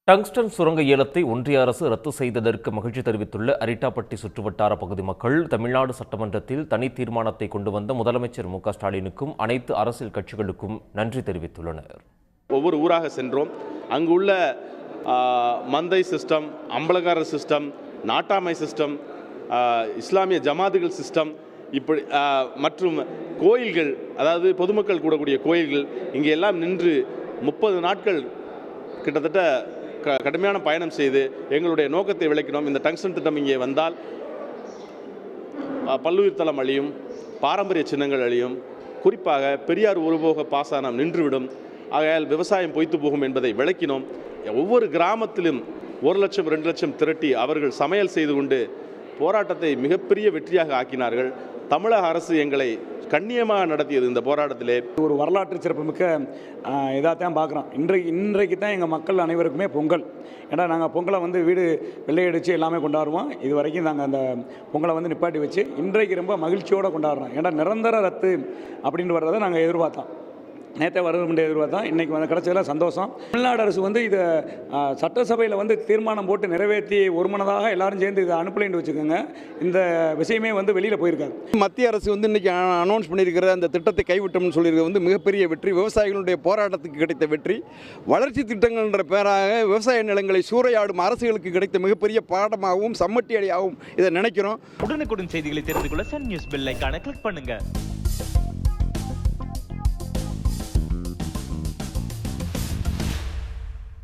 Tungsten சுரங்க ஏலத்தை ஒன்றிய அரசு ரத்து செய்ததற்கு மகிழ்ச்சி தெரிவித்துள்ள அரிட்டாப்பட்டி சுற்றுவட்டார பகுதி மக்கள் தமிழ்நாடு சட்டமன்றத்தில் தனி தீர்மானத்தை கொண்டு வந்த முதலமைச்சர் மு க ஸ்டாலினுக்கும் அனைத்து அரசியல் கட்சிகளுக்கும் நன்றி தெரிவித்துள்ளனர். ஒவ்வொரு ஊராக சென்றோம். அங்கு உள்ள மந்தை சிஸ்டம், அம்பலகாரர் சிஸ்டம், நாட்டாமை சிஸ்டம், இஸ்லாமிய ஜமாத்துகள் சிஸ்டம், இப்படி மற்றும் கோயில்கள், அதாவது பொதுமக்கள் கூடக்கூடிய கோயில்கள், இங்கே எல்லாம் நின்று 30 நாட்கள் கிட்டத்தட்ட கடுமையான பயணம் செய்து எங்களுடைய நோக்கத்தை விளக்கினோம். இந்த டங்ஸ்டன் திட்டம் இங்கே வந்தால் பல்லுயிர் தளம் அழியும், பாரம்பரிய சின்னங்கள் அழியும், குறிப்பாக பெரியார் ஒருபோக பாசனம் நின்றுவிடும், ஆகையால் விவசாயம் பொய்த்து போகும் என்பதை விளக்கினோம். ஒவ்வொரு கிராமத்திலும் 1 லட்சம் 2 லட்சம் திரட்டி அவர்கள் சமையல் செய்து கொண்டு போராட்டத்தை மிகப்பெரிய வெற்றியாக ஆக்கினார்கள். தமிழக அரசு எங்களை கண்ணியமாக நடத்தியது. இந்த போராட்டத்திலே ஒரு வரலாற்று சிறப்புமிக்க இதாகத்தான் பார்க்குறோம். இன்றைக்கு தான் எங்கள் மக்கள் அனைவருக்குமே பொங்கல். ஏன்னா நாங்கள் பொங்கலை வீடு வெள்ளையடித்து எல்லாமே கொண்டாடுவோம். இது வரைக்கும் நாங்கள் அந்த பொங்கலை நிப்பாட்டி வச்சு இன்றைக்கு ரொம்ப மகிழ்ச்சியோடு கொண்டாடுறோம். ஏன்னா நிரந்தர ரத்து அப்படின்னு வர்றதை நாங்கள் எதிர்பார்த்தோம். நேற்றே வரும்னு எதிர்பார்த்தோம். இன்றைக்கி கிடச்சதில் சந்தோஷம். தமிழ்நாடு அரசு இதை சட்டசபையில் தீர்மானம் போட்டு நிறைவேற்றி ஒருமனதாக எல்லாரும் சேர்ந்து இதை அனுப்பலைன்னு வச்சுக்கோங்க. இந்த விஷயமே வெளியில் போயிருக்காரு. மத்திய அரசு இன்றைக்கி அனௌன்ஸ் பண்ணியிருக்கிற அந்த திட்டத்தை கைவிட்டோம்னு சொல்லியிருக்கிறது மிகப்பெரிய வெற்றி. விவசாயிகளுடைய போராட்டத்துக்கு கிடைத்த வெற்றி. வளர்ச்சி திட்டங்கள்ன்ற பேராக விவசாய நிலங்களை சூறையாடும் அரசுகளுக்கு கிடைத்த மிகப்பெரிய பாடமாகவும் சம்மட்டி அடியாகவும் இதை நினைக்கிறோம். உடனுக்குடன் செய்திகளை தெரிந்து கொள்ள சன் நியூஸ் பெல் ஐகானை கிளிக் பண்ணுங்க.